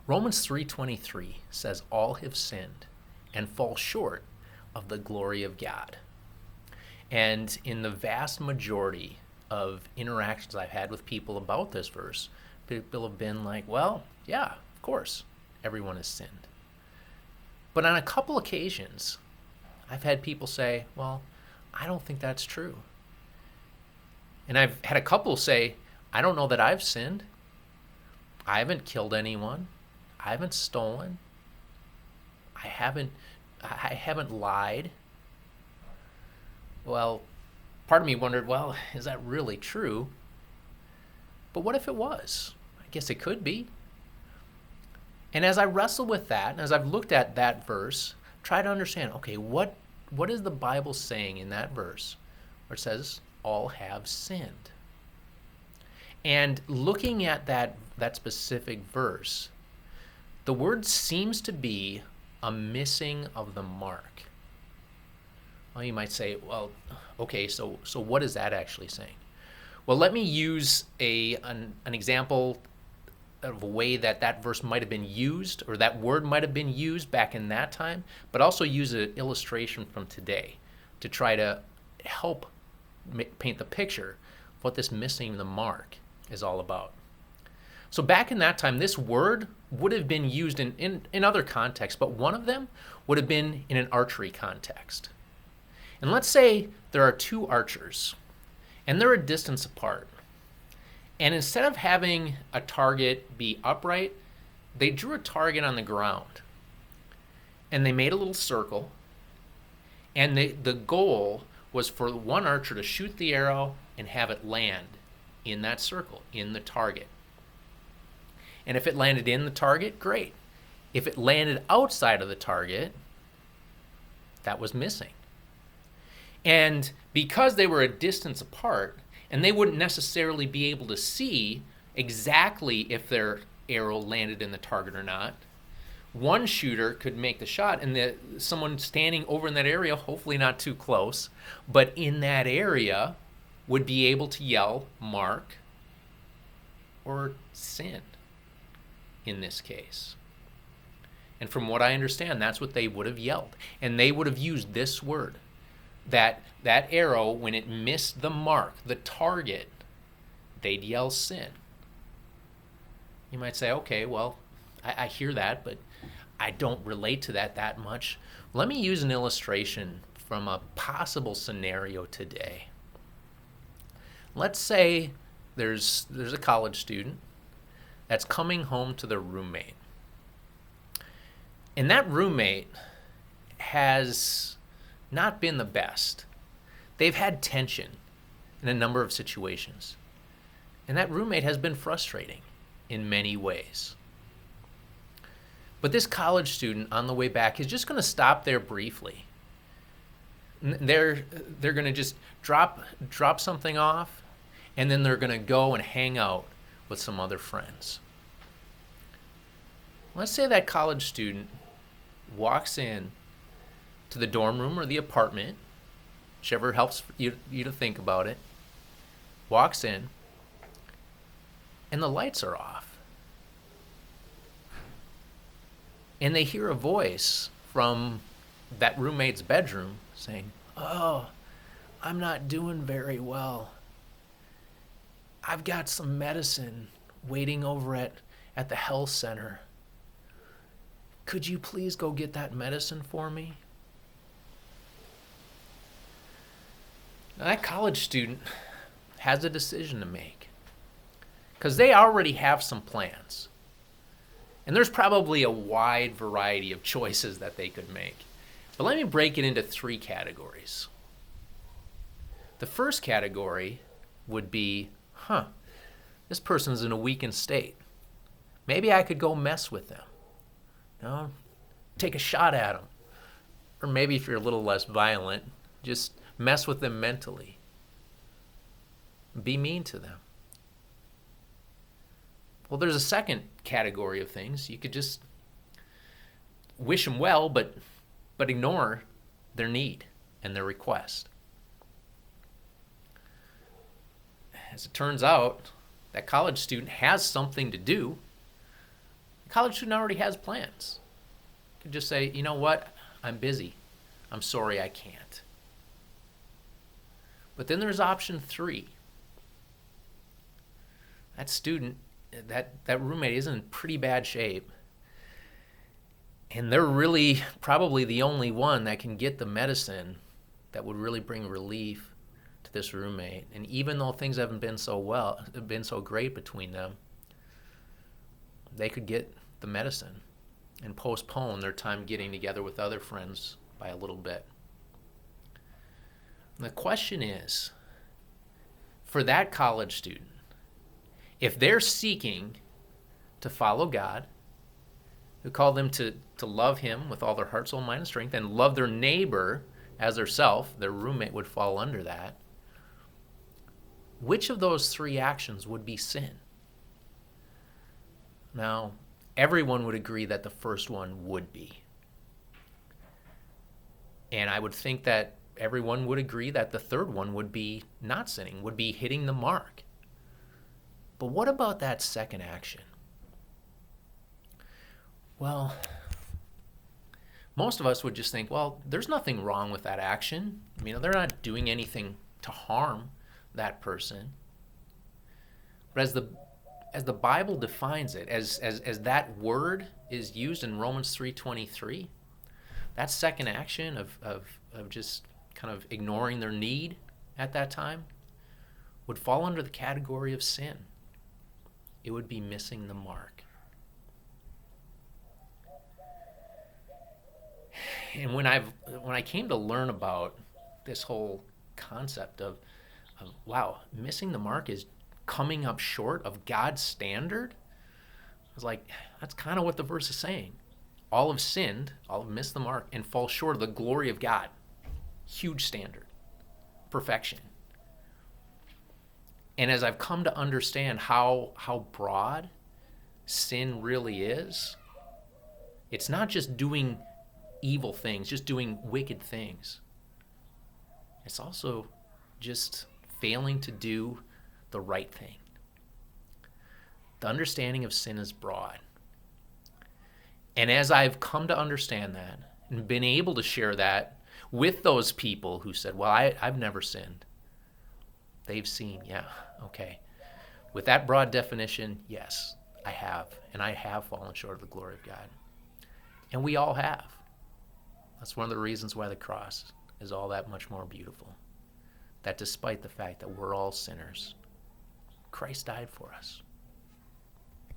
Romans 3:23 says all have sinned and fall short of the glory of God. And in the vast majority of interactions I've had with people about this verse, people have been like, well, yeah, of course, everyone has sinned. But on a couple occasions, I've had people say, well, I don't think that's true. And I've had a couple say, I don't know that I've sinned. I haven't killed anyone. I haven't stolen. I haven't lied. Well, part of me wondered, well, is that really true? But what if it was? I guess it could be. And as I wrestle with that, and as I've looked at that verse, try to understand, okay, what is the Bible saying in that verse where it says all have sinned? And looking at that specific verse, the word seems to be a missing of the mark. Well, you might say, well, okay, so what is that actually saying? Well, let me use an example of a way that verse might have been used, or that word might have been used back in that time, but also use an illustration from today to try to help paint the picture of what this missing the mark is all about. So back in that time, this word would have been used in other contexts, but one of them would have been in an archery context. And let's say there are two archers, and they're a distance apart. And instead of having a target be upright, they drew a target on the ground. And they made a little circle, and the goal was for one archer to shoot the arrow and have it land in that circle, in the target. And if it landed in the target, great. If it landed outside of the target, that was missing. And because they were a distance apart, and they wouldn't necessarily be able to see exactly if their arrow landed in the target or not, one shooter could make the shot, and someone standing over in that area, hopefully not too close, but in that area, would be able to yell, mark, or sin in this case. And from what I understand, that's what they would have yelled. And they would have used this word, that arrow, when it missed the mark, the target, they'd yell sin. You might say, okay, well, I hear that, but I don't relate to that much. Let me use an illustration from a possible scenario today. Let's say there's a college student that's coming home to their roommate. And that roommate has not been the best. They've had tension in a number of situations. And that roommate has been frustrating in many ways. But this college student on the way back is just going to stop there briefly. They're going to just drop something off, and then they're going to go and hang out with some other friends. Let's say that college student walks in to the dorm room or the apartment, whichever helps you to think about it, walks in, and the lights are off. And they hear a voice from that roommate's bedroom saying, "Oh, I'm not doing very well. I've got some medicine waiting over at the health center. Could you please go get that medicine for me?" Now, that college student has a decision to make, because they already have some plans. And there's probably a wide variety of choices that they could make. But let me break it into three categories. The first category would be, this person's in a weakened state. Maybe I could go mess with them. Take a shot at them. Or maybe if you're a little less violent, just mess with them mentally. Be mean to them. Well, there's a second category of things. You could just wish them well, but ignore their need and their request. As it turns out, that college student has something to do. College student already has plans. Could just say, you know what, I'm busy. I'm sorry I can't. But then there's option 3. That student, that roommate is in pretty bad shape. And they're really probably the only one that can get the medicine that would really bring relief to this roommate. And even though things haven't been so great between them, they could get the medicine and postpone their time getting together with other friends by a little bit. And the question is, for that college student, if they're seeking to follow God, who called them to love him with all their heart, soul, mind, and strength, and love their neighbor as their self, their roommate would fall under that, which of those 3 actions would be sin? Now, everyone would agree that the first one would be. And I would think that everyone would agree that the third one would be not sinning, would be hitting the mark. But what about that second action? Well, most of us would just think, well, there's nothing wrong with that action. I mean, they're not doing anything to harm that person. But as the Bible defines it, as that word is used in Romans 3:23, that second action of just kind of ignoring their need at that time would fall under the category of sin. It would be missing the mark. And when I came to learn about this whole concept of wow, missing the mark is coming up short of God's standard, I was like, that's kind of what the verse is saying. All have sinned, all have missed the mark, and fall short of the glory of God. Huge standard. Perfection. And as I've come to understand how broad sin really is, it's not just doing evil things, just doing wicked things. It's also just failing to do the right thing. The understanding of sin is broad. And as I've come to understand that and been able to share that with those people who said, well, I've never sinned. They've seen, yeah, okay. With that broad definition, yes, I have. And I have fallen short of the glory of God. And we all have. That's one of the reasons why the cross is all that much more beautiful. That despite the fact that we're all sinners, Christ died for us.